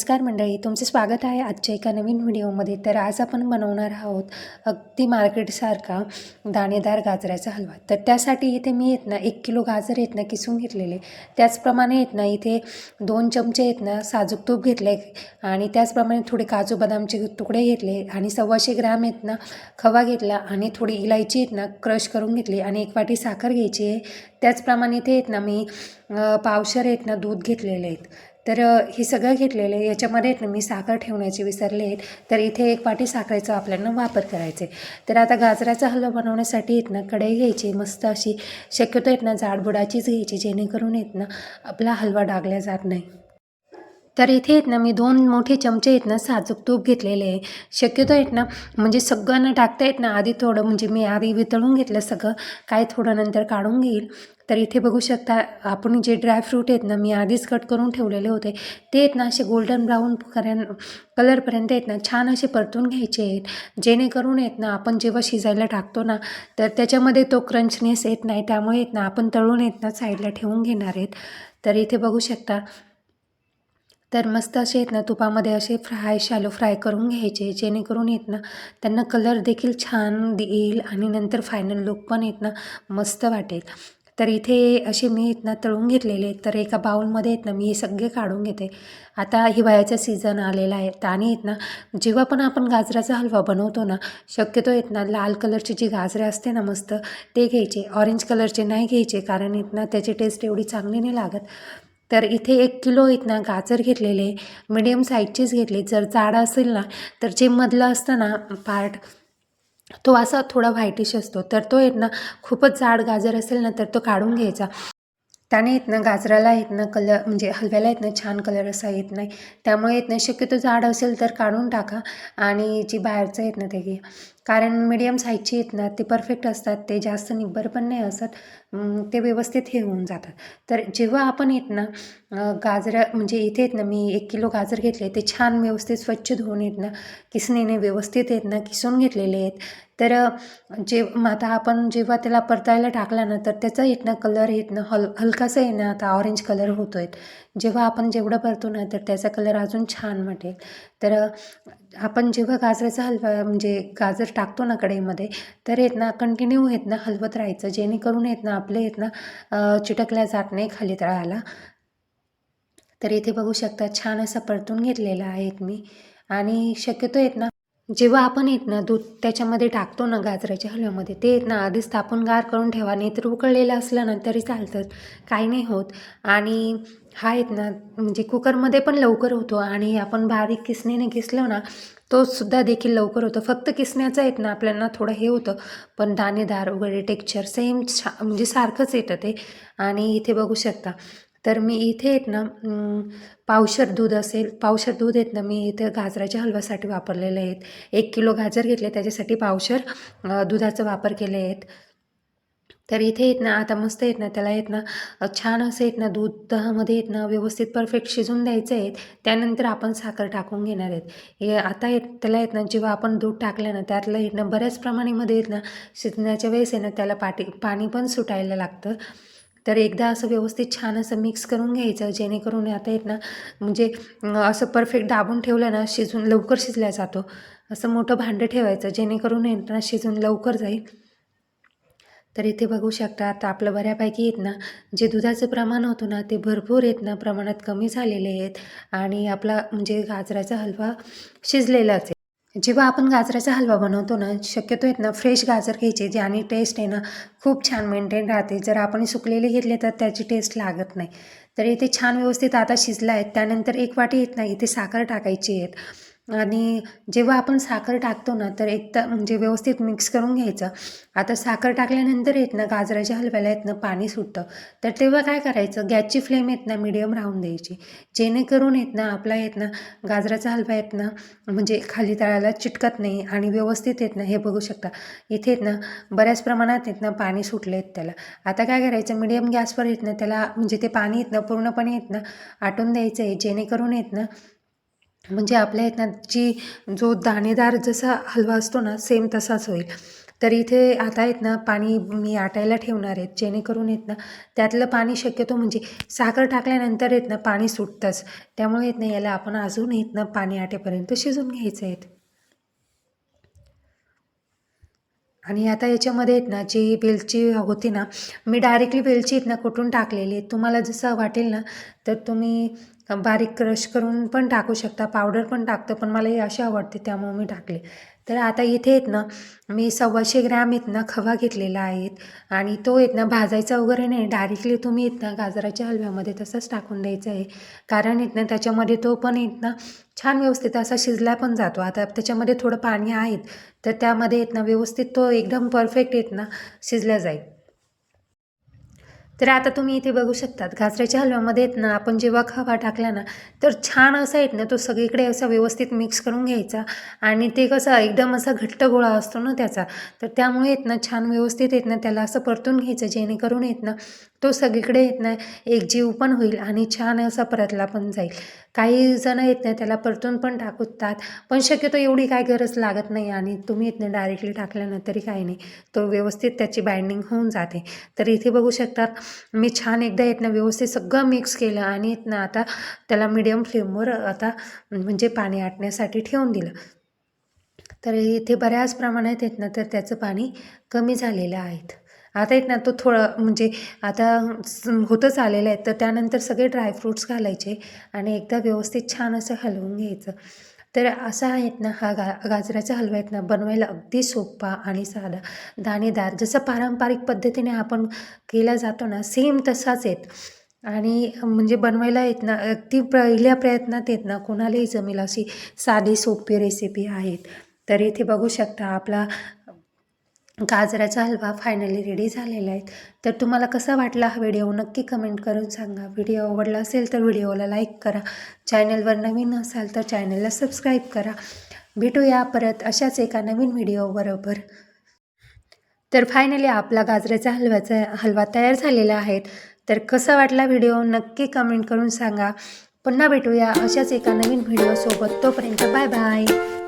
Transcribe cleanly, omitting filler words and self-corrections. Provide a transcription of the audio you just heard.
नमस्कार मंडळी, तुमचे स्वागत आहे आजच्या एका नवीन व्हिडिओमध्ये। तर आज आपण बनवणार आहोत अगदी मार्केटसारखा दाणेदार गाजराचा हलवा। तर त्यासाठी इथे मी ना 1 किलो गाजर किसून घेतलेले। त्याचप्रमाणे इथे 2 चमचे साजूक तूप घेतले आणि त्याचप्रमाणे थोडे काजू बदामचे तुकडे घेतले आणि 125 ग्रॅम खवा घेतला आणि थोडी इलायची क्रश करून घेतली आणि 1 वाटी साखर घ्यायची आहे। त्याचप्रमाणे इथे मी पावशर दूध घेतलेले आहेत। तर हे सगळं घेतलेलं आहे। याच्यामध्ये मी साखर ठेवण्याचे विसरले आहेत, तर इथे 1 वाटी साखरेचा आपल्याला वापर करायचा आहे। तर आता गाजराचा हलवा बनवण्यासाठी कढई घ्यायची, मस्त अशी शक्यतो जाडबुडाचीच घ्यायची, जेणेकरून आपला हलवा डागला जात नाही। तर इथे मी 2 मोठे चमचे साजूक तूप घेतलेले आहे। शक्यतो म्हणजे सगळं न टाकता आधी थोडं म्हणजे मी आधी वितळून घेतलं सगळं, काय थोडं नंतर काढून घेईल। तर इथे बघू शकता आपण जे ड्रायफ्रूट मी आधीच कट करून ठेवलेले होते, ते असे गोल्डन ब्राऊन कलरपर्यंत छान असे परतून घ्यायचे आहेत, जेणेकरून आपण जेव्हा शिजायला टाकतो ना, तर त्याच्यामध्ये तो क्रंचनेस येत नाही। त्यामुळे आपण तळून साईडला ठेवून घेणार आहेत। तर इथे बघू शकता, तर मस्त असे तुपामध्ये असे शॅलो फ्राय करून घ्यायचे, जेणेकरून त्यांना कलर देखील छान येईल आणि नंतर फायनल लुक पण मस्त वाटेल। तर इथे असे मी तळून घेतलेले। तर एका बाउलमध्ये मी हे सगळे काढून घेते। आता हिवाळ्याचा सीझन आलेला आहे आणि जेव्हा पण आपण गाजराचा हलवा बनवतो ना, शक्यतो लाल कलरची जी गाजरे असते ना मस्त, ते घ्यायचे, ऑरेंज कलरचे नाही घ्यायचे, कारण त्याची टेस्ट एवढी चांगली नाही लागत। तर इथे 1 किलो गाजर घेतलेले, मीडियम साईजचेच घेतले। जर जाड असेल ना, तर जे मधलं असतं ना पार्ट, तो असा थोडा व्हाईटिश असतो, तर तो खूपच जाड गाजर असेल ना, तर तो काढून घ्यायचा। त्याने गाजराला कलर म्हणजे हलव्याला छान कलर असा येत नाही। त्यामुळे शक्यतो जाड असेल तर काढून टाका आणि जी बाहेरचं ते घ्या, कारण मीडियम साईजची ते परफेक्ट असतात, ते जास्त निब्बर पण नाही असत, ते व्यवस्थित हे होऊन जातात। तर जेव्हा आपण गाजर म्हणजे इथे मी 1 किलो गाजर घेतले, ते छान व्यवस्थित स्वच्छ धुवून किसणीने व्यवस्थित किसून घेतलेले आहेत। तर आता आपण जेव्हा त्याला परतायला टाकला ना, तर त्याचा कलर हलकासा आता ऑरेंज कलर होतोय। जेव्हा आपण जेवढं परतो ना, तर त्याचा कलर अजून छान वाटेल। तर आपण जेव्हा गाजराचा हलवा म्हणजे गाजर टाकतो ना कढईमध्ये, तर कंटिन्यू हलवत राहायचं, जेणेकरून आपले चिटकल्या जात नाही खाली तळाला। तर इथे बघू शकता छान असा परतून घेतलेला आहे मी। आणि शक्यतो जेव्हा आपण दूध त्याच्यामध्ये टाकतो ना गाजराच्या हलव्यामध्ये, ते आधीच तापून गार करून ठेवा, नाही तर उकळलेलं असलं ना तरी चालतं, काही नाही होत। आणि हा म्हणजे कुकरमध्ये पण लवकर होतो आणि आपण बारीक किसणीने किसलो ना, तो सुद्धा देखील लवकर होतो। फक्त किसण्याचं आपल्याला थोडं हे होतं, पण दाणेदार वगैरे टेक्स्चर सेम म्हणजे सारखंच येतं ते। आणि इथे बघू शकता, तर मी इथे पावशर दूध असेल, पावशर दूध मी इथे गाजराच्या हलव्यासाठी वापरलेले आहेत। 1 किलो गाजर घेतले, त्याच्यासाठी पावशर दुधाचा वापर केले आहेत। तर इथे आता मस्त त्याला छान असं दुधामध्ये व्यवस्थित परफेक्ट शिजून द्यायचं आहे। त्यानंतर आपण साखर टाकून घेणार आहेत। हे आता त्याला जेव्हा आपण दूध टाकलं ना, त्यातलं बऱ्याच प्रमाणामध्ये शिजण्याच्या वेळेस त्याला पाणी पण सुटायला लागतं। तर एकदा असं व्यवस्थित छान असं मिक्स करून घ्यायचं, जेणेकरून आता म्हणजे असं परफेक्ट दाबून ठेवलं ना, लवकर शिजल्या जातो। असं मोठं भांडं ठेवायचं, जेणेकरून शिजून लवकर जाईल। तर इथे बघू शकता, आता आपलं बऱ्यापैकी जे दुधाचं प्रमाण होतं ना, ते भरपूर प्रमाणात कमी झालेले आहेत आणि आपला म्हणजे गाजराचा हलवा शिजलेलाच आहे। जेव्हा आपण गाजराचा हलवा बनवतो ना, शक्यतो फ्रेश गाजर घ्यायचे, ज्याने टेस्ट खूप छान मेंटेन राहते। जर आपण सुकलेले घेतले तर त्याची टेस्ट लागत नाही। तर इथे छान व्यवस्थित आता शिजला आहे। त्यानंतर 1 वाटी इथे साखर टाकायची आहे आणि जेव्हा आपण साखर टाकतो ना, तर म्हणजे व्यवस्थित मिक्स करून घ्यायचं। आता साखर टाकल्यानंतर गाजराच्या हलव्याला पाणी सुटतं, तर तेव्हा काय करायचं, गॅसची फ्लेम मीडियम राहून द्यायची, जेणेकरून आपला गाजराचा हलवा म्हणजे खाली तळाला चिटकत नाही आणि व्यवस्थित हे बघू शकता, इथे बऱ्याच प्रमाणात पाणी सुटले त्याला। आता काय करायचं, मीडियम गॅसवर त्याला म्हणजे ते पाणी पूर्णपणे आटून द्यायचं आहे, जेणेकरून म्हणजे आपल्या जो दाणेदार जसा हलवा असतो ना, सेम तसाच होईल। तर इथे आता आहेत ना पाणी मी आटायला ठेवणार आहेत, जेणेकरून आहेत ना त्यातलं पाणी शक्यतो म्हणजे साखर टाकल्यानंतर आहेत ना पाणी सुटतंच, त्यामुळे आहेत ना याला आपण अजून आहेत ना पाणी आटेपर्यंत शिजून घ्यायचं आहे. आणि आता याच्यामध्ये आहेत ना जी वेलची होती ना, मी डायरेक्टली वेलची आहेत ना कुटून टाकलेली आहे. तुम्हाला जसं वाटेल ना तर तुम्ही बारीक क्रश करून पण टाकू शकता, पावडर पण टाकतं, पण मला ही अशी आवडते त्यामुळे मी टाकले. तर आता इथे आहेत ना मी 125 ग्रॅम आहेत ना खवा घेतलेला आहेत आणि तो आहेत ना भाजायचा वगैरे नाही, डायरेक्टली तुम्ही आहेत ना गाजराच्या हलव्यामध्ये तसंच टाकून द्यायचं आहे. कारण आहेत ना त्याच्यामध्ये तो पण आहेत ना छान व्यवस्थित असा शिजला पण जातो. आता त्याच्यामध्ये थोडं पाणी आहेत, तर त्यामध्ये आहेत ना व्यवस्थित तो एकदम परफेक्ट आहेत ना शिजला जाईल. तर आता तुम्ही इथे बघू शकतात गाजराच्या हलव्यामध्ये आहेत ना आपण जेव्हा खवा टाकला ना तर छान असा आहेत ना तो सगळीकडे असा व्यवस्थित मिक्स करून घ्यायचा आणि ते कसं एकदम असा घट्ट गोळा असतो ना त्याचा, तर त्यामुळे आहेत ना छान व्यवस्थित आहेत ना त्याला असं परतून घ्यायचं, जेणेकरून आहेत ना तो सगळीकडे आहेत ना एकजीव पण होईल आणि छान असा परतला पण जाईल. काही जण आहेत ना त्याला परतून पण टाकतात, पण शक्यतो एवढी काय गरज लागत नाही आणि तुम्ही आहेत ना डायरेक्टली टाकल्यानं तरी काही नाही, तो व्यवस्थित त्याची बाइंडिंग होऊन जाते. तर इथे बघू शकता मी छान एकदा आहेत ना व्यवस्थित सगळं मिक्स केलं आणि आहेत ना आता त्याला मीडियम फ्लेमवर आता म्हणजे पाणी आटण्यासाठी ठेवून दिलं. तर इथे बऱ्याच प्रमाणात आहेत ना तर त्याचं पाणी कमी झालेलं आहेत. आता आहेत ना तो थोडं म्हणजे आता होतच आलेलं आहे, तर त्यानंतर सगळे ड्रायफ्रूट्स घालायचे आणि एकदा व्यवस्थित छान असं हलवून घ्यायचं. तर असा आहेत ना हा गाजराचा हलवा आहेत ना बनवायला अगदी सोपा आणि साधा, दाणेदार, जसं पारंपरिक पद्धतीने आपण केला जातो ना सेम तसाच आहेत आणि म्हणजे बनवायला आहेत ना अगदी पहिल्या प्रयत्नात आहेत ना कोणालाही जमेल अशी साधी सोपी रेसिपी आहेत. तर इथे बघू शकता आपला गाजराचा हलवा फायनली रेडी झालेला आहे. तर तुम्हाला कसा वाटला हा व्हिडिओ नक्की कमेंट करून सांगा. व्हिडिओ आवडला असेल तर व्हिडिओला लाईक करा, चॅनलवर नवीन असाल तर चॅनलला सबस्क्राईब करा. भेटूया परत अशाच एका नवीन व्हिडिओबरोबर. तर फायनली आपला गाजराचा हलवा तयार झालेला आहे. तर कसा वाटला व्हिडिओ नक्की कमेंट करून सांगा. पुन्हा भेटूया अशाच एका नवीन व्हिडिओसोबत. तोपर्यंत बाय बाय.